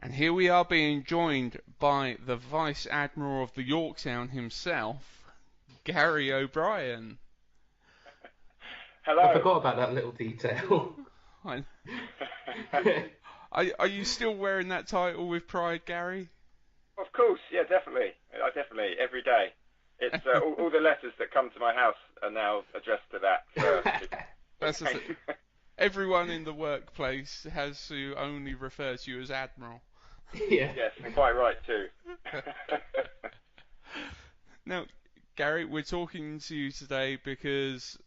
And here we are being joined by the Vice Admiral of the Yorktown himself, Gary O'Brien. Hello. I forgot about that little detail. Are you still wearing that title with pride, Gary? Of course, yeah, definitely. Every day. It's all the letters that come to my house are now addressed to that. That's the thing. Everyone in the workplace has to only refer to you as Admiral. Yeah. Yes, and quite right too. Now, Gary, we're talking to you today because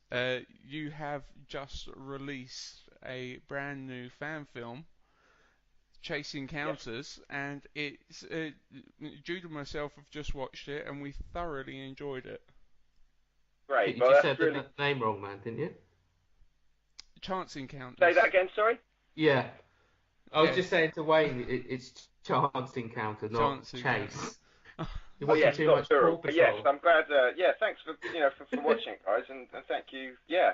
you have just released a brand new fan film, Chase Encounters, and it's Jude and myself have just watched it and we thoroughly enjoyed it. Great. You just said the name wrong, man, didn't you? Chance Encounters. Say that again, sorry? Yeah. I was just saying to Wayne, it's Chance Encounter, not Chase. You're watching too much Paw Patrol. Yes, I'm glad. Thanks for for watching it, guys, and thank you. Yeah,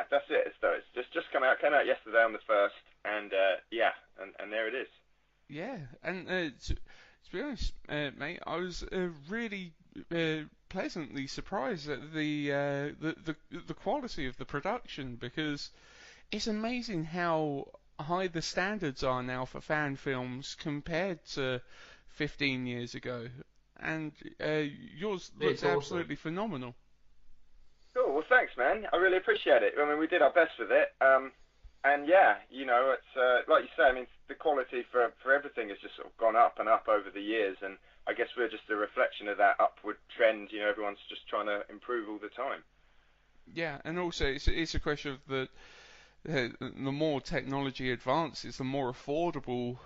that's it. It's just came out yesterday on the 1st, and and there it is. Yeah, and to be honest, mate, I was really pleasantly surprised at the quality of the production, because it's amazing how high the standards are now for fan films compared to 15 years ago. And yours looks absolutely phenomenal. Cool. Well, thanks, man. I really appreciate it. I mean, we did our best with it. And yeah, it's like you say. I mean, the quality for everything has just sort of gone up and up over the years. And I guess we're just a reflection of that upward trend. Everyone's just trying to improve all the time. Yeah, and also it's a question of the more technology advances, the more affordable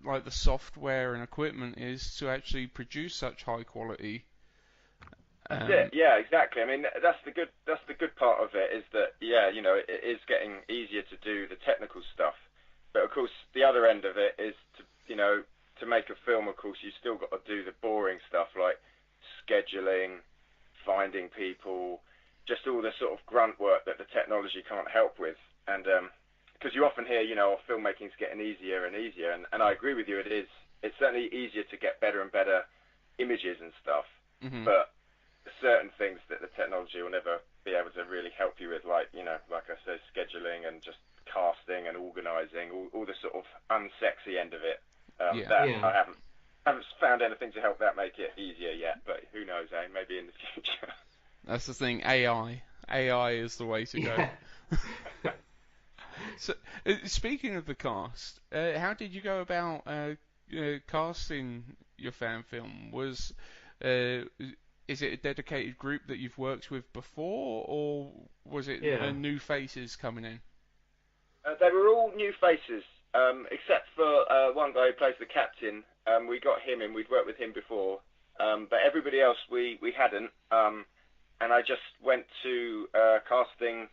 like the software and equipment is to actually produce such high quality. That's it. Yeah, exactly. I mean, that's the good part of it, is that it is getting easier to do the technical stuff. But of course, the other end of it is to make a film. Of course, you still got to do the boring stuff like scheduling, finding people, just all the sort of grunt work that the technology can't help with. And because you often hear, filmmaking's getting easier and easier, and I agree with you. It's certainly easier to get better and better images and stuff. Mm-hmm. But certain things that the technology will never be able to really help you with, like like I said, scheduling and just casting and organising, all the sort of unsexy end of it. I haven't found anything to help that make it easier yet, but who knows, maybe in the future. That's the thing. AI is the way to go. Yeah. So, speaking of the cast, how did you go about casting your fan film? Is it a dedicated group that you've worked with before, or was it new faces coming in? They were all new faces, except for one guy who plays the captain. We got him in. We'd worked with him before, but everybody else we hadn't. And I just went to casting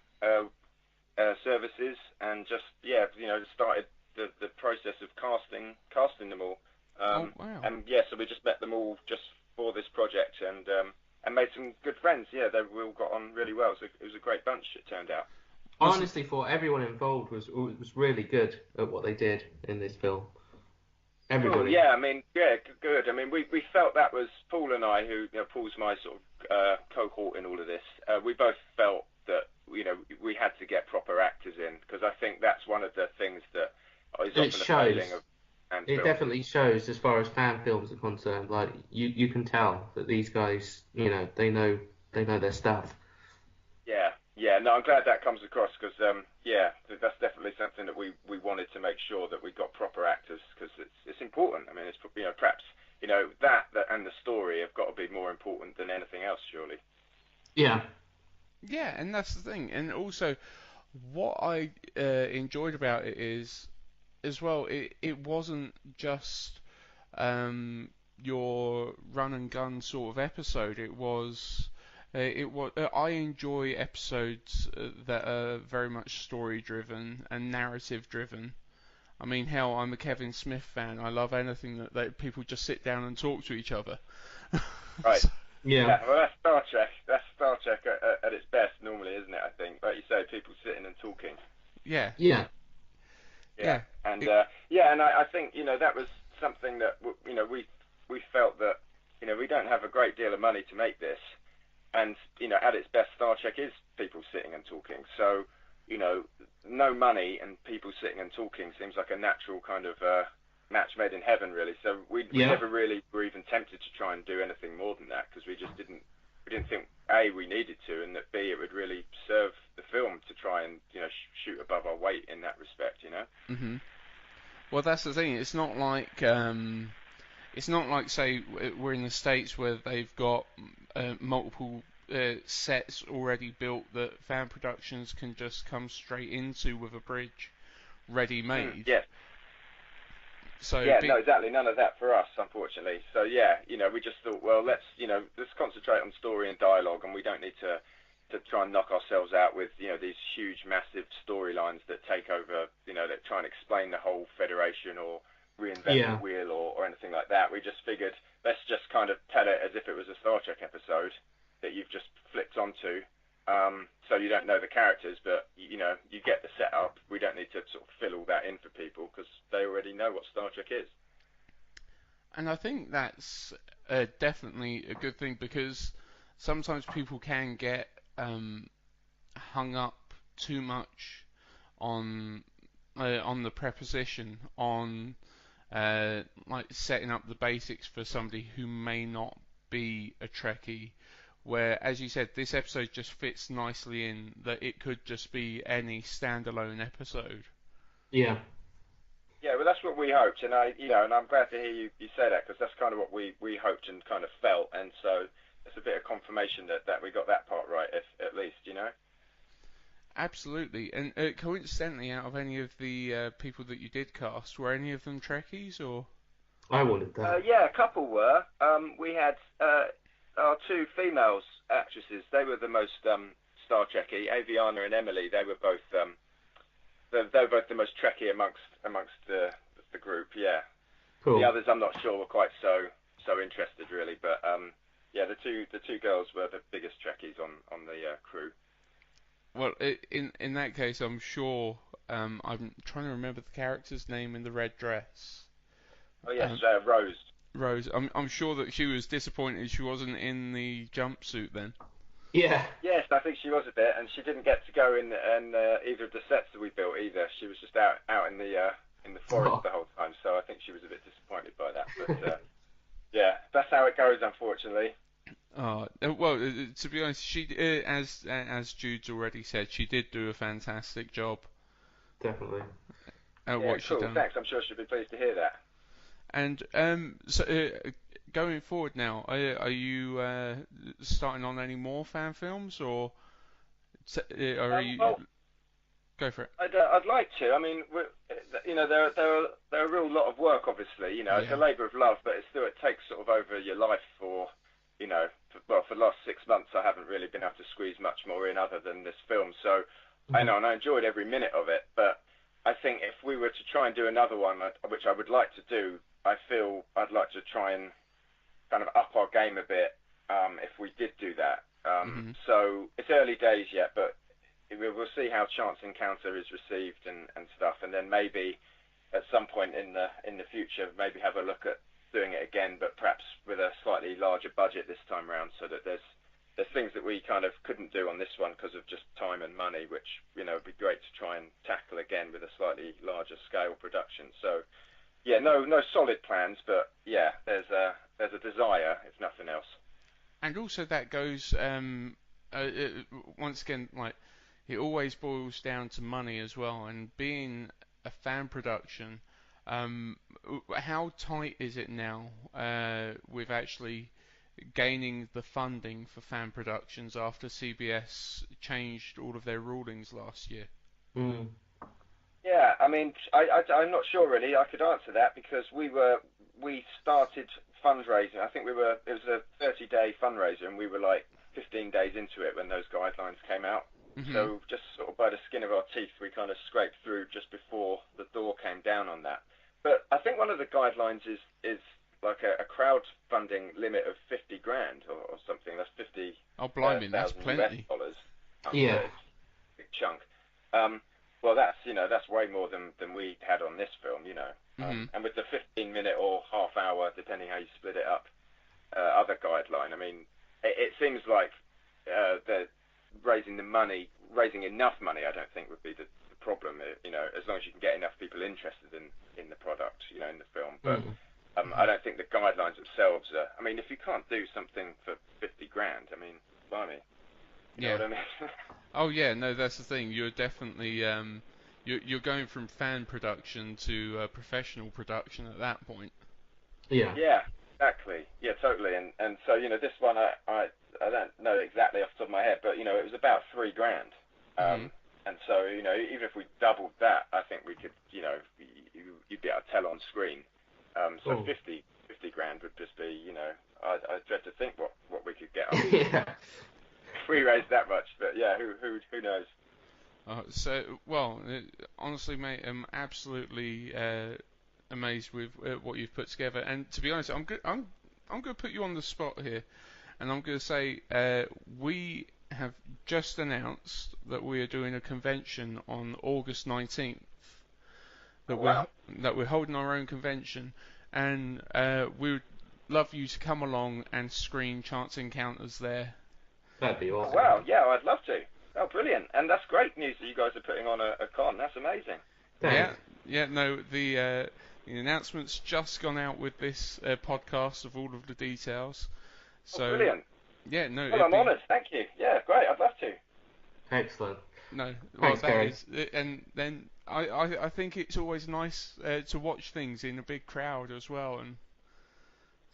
services and just started the process of casting them all. Oh, wow. And so we just met them all just for this project, and made some good friends. Yeah, we all got on really well. So it was a great bunch, it turned out. I honestly thought everyone involved was really good at what they did in this film. Everybody. Cool, yeah, I mean, yeah, good. I mean, we felt that was Paul and I, who Paul's my sort of cohort in all of this. We both felt that we had to get proper actors in, because I think that's one of the things that is often a failing of fan films. It definitely shows, as far as fan films are concerned. Like you can tell that these guys, they know their stuff. Yeah, no, I'm glad that comes across, because that's definitely something that we wanted to make sure that we got proper actors, because it's important. I mean, it's perhaps that and the story have got to be more important than anything else, surely. Yeah. Yeah, and that's the thing. And also, what I enjoyed about it is, as well, it wasn't just your run and gun sort of episode. It was. I enjoy episodes that are very much story driven and narrative driven. I mean, hell, I'm a Kevin Smith fan. I love anything that people just sit down and talk to each other. Right. Yeah. Well, that's Star Trek. That's Star Trek at its best, normally, isn't it? I think, like you say, people sitting and talking. Yeah. Yeah. Yeah. And and I think that was something that we felt that we don't have a great deal of money to make this, and at its best, Star Trek is people sitting and talking. So no money and people sitting and talking seems like a natural kind of match made in heaven, really. So we never really were even tempted to try and do anything more than that, because we just didn't think A, we needed to, and that B, it would really serve the film to try and shoot above our weight in that respect. Mm-hmm. Well, that's the thing. It's not like say we're in the States where they've got multiple sets already built that fan productions can just come straight into with a bridge ready made. Yeah. So no, exactly. None of that for us, unfortunately. So we just thought, well, let's concentrate on story and dialogue, and we don't need to try and knock ourselves out with these huge, massive storylines that take over, that try and explain the whole Federation or reinvent the wheel or anything like that. We just figured, let's just kind of tell it as if it was a Star Trek episode that you've just flipped onto. So you don't know the characters, but you get the setup. We don't need to sort of fill all that in for people, because they already know what Star Trek is. And I think that's definitely a good thing, because sometimes people can get hung up too much on the preposition, on like setting up the basics for somebody who may not be a Trekkie. Where, as you said, this episode just fits nicely in that it could just be any standalone episode. Yeah. Yeah, well, that's what we hoped, and and I'm glad to hear you say that, because that's kind of what we hoped and kind of felt, and so it's a bit of confirmation that we got that part right, at least, Absolutely, and coincidentally, out of any of the people that you did cast, were any of them Trekkies, or? I wanted that. Yeah, a couple were. We had our two females actresses. They were the most Star Trekky. Aviana and Emily. They were both they were both the most Trekky amongst the group. Yeah. Cool. The others, I'm not sure, were quite so interested, really. But the two girls were the biggest Trekkies on the crew. Well, in that case, I'm sure. I'm trying to remember the character's name in the red dress. Oh yes, Rose. Rose, I'm sure that she was disappointed she wasn't in the jumpsuit then. Yeah. Yes, I think she was a bit, and she didn't get to go in either of the sets that we built either. She was just out in the forest the whole time, so I think she was a bit disappointed by that. But yeah, that's how it goes, unfortunately. Well, to be honest, she as Jude's already said, she did do a fantastic job. Definitely. What she done. Thanks. I'm sure she'll be pleased to hear that. And so going forward now, are you starting on any more fan films, or are you? Go for it. I'd like to. I mean, they're a real lot of work, obviously. It's a labour of love, but it takes sort of over your life for the last 6 months, I haven't really been able to squeeze much more in other than this film. So I know, and I enjoyed every minute of it. But I think if we were to try and do another one, which I would like to do, I feel I'd like to try and kind of up our game a bit if we did do that. So it's early days yet, but we'll see how Chance Encounter is received and stuff, and then maybe at some point in the future, maybe have a look at doing it again, but perhaps with a slightly larger budget this time around, so that there's things that we kind of couldn't do on this one because of just time and money, which would be great to try and tackle again with a slightly larger scale production. So yeah, no solid plans, but yeah, there's a desire, if nothing else. And also that goes once again, like, it always boils down to money as well, and being a fan production, how tight is it now with actually gaining the funding for fan productions after CBS changed all of their rulings last year? Yeah, I mean, I'm not sure really. I could answer that because we started fundraising. I think it was a 30-day fundraiser, and we were like 15 days into it when those guidelines came out. So just sort of by the skin of our teeth, we kind of scraped through just before the door came down on that. But I think one of the guidelines is like a crowdfunding limit of $50,000 or something. That's 50. Oh, blimey, that's plenty. US dollars. Yeah. Big chunk. well, that's way more than we had on this film, and with the 15-minute or half hour, depending how you split it up, other guideline. I mean, it seems like they're raising enough money. I don't think would be the problem. As long as you can get enough people interested in the product, in the film. But I don't think the guidelines themselves are. I mean, if you can't do something for $50,000, I mean, blimey. You know what I mean? Oh yeah, no, that's the thing. You're definitely you're going from fan production to professional production at that point. Yeah. Yeah, exactly. Yeah, totally. And so this one I don't know exactly off the top of my head, but it was about $3,000. And so even if we doubled that, I think we could you'd be able to tell on screen. So $50,000 would just be I dread to think what we could get on. Yeah. If we raised that much, but yeah, who knows? Honestly, mate, I'm absolutely amazed with what you've put together. And to be honest, I'm going to put you on the spot here, and I'm going to say we have just announced that we are doing a convention on August 19th. That we're holding our own convention, and we would love you to come along and screen Chance Encounters there. That'd be awesome. Wow, yeah, I'd love to. Oh, brilliant. And that's great news that you guys are putting on a con. That's amazing. Thanks. Yeah, no, the announcement's just gone out with this podcast of all of the details. So, brilliant. Yeah, no. Well, I'm honoured. Thank you. Yeah, great. I'd love to. Excellent. No, thanks, Gary. And then I think it's always nice to watch things in a big crowd as well, and.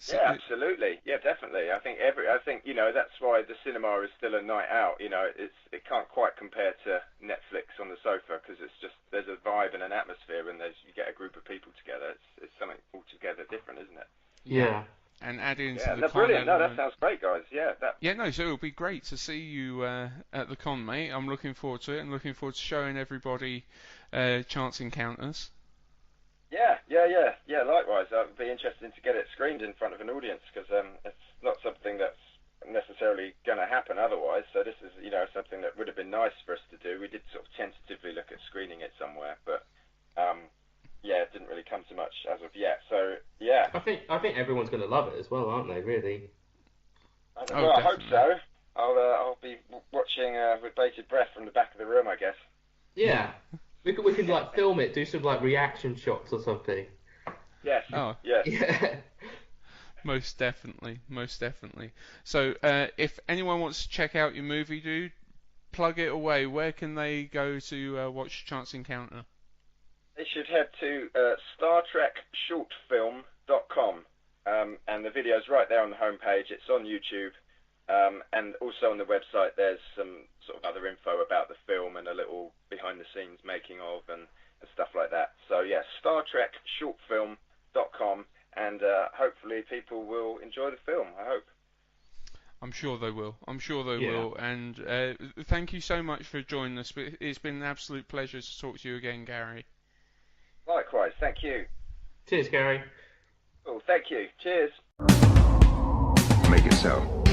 Yeah, absolutely. Yeah, definitely. I think that's why the cinema is still a night out. It can't quite compare to Netflix on the sofa because there's a vibe and an atmosphere, and you get a group of people together. It's something altogether different, isn't it? Yeah. And add into the con brilliant. element. No, that sounds great, guys. Yeah. So it'll be great to see you at the con, mate. I'm looking forward to it, and looking forward to showing everybody Chance Encounters. Yeah. Likewise, it'd be interesting to get it screened in front of an audience because it's not something that's necessarily going to happen otherwise. So this is, something that would have been nice for us to do. We did sort of tentatively look at screening it somewhere, but it didn't really come to much as of yet. So yeah, I think everyone's going to love it as well, aren't they? Really? I hope so. I'll be watching with bated breath from the back of the room, I guess. Yeah. We could like film it, do some like reaction shots or something. Yes. Oh. Yes. Yeah. Most definitely. So, if anyone wants to check out your movie, dude, plug it away. Where can they go to watch Chance Encounter? They should head to StarTrekShortFilm.com, and the video's right there on the homepage. It's on YouTube. And also on the website, there's some sort of other info about the film and a little behind-the-scenes making of and stuff like that. So yeah, StarTrekShortFilm.com, and hopefully people will enjoy the film. I hope. I'm sure they will. Will. And thank you so much for joining us. It's been an absolute pleasure to talk to you again, Gary. Likewise. Thank you. Cheers, Gary. Oh, thank you. Cheers. Make it so.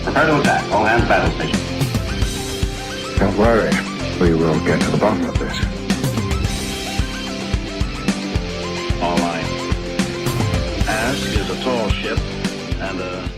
Prepare to attack. All hands battle station. Don't worry. We will get to the bottom of this. All right. Ask is a tall ship and a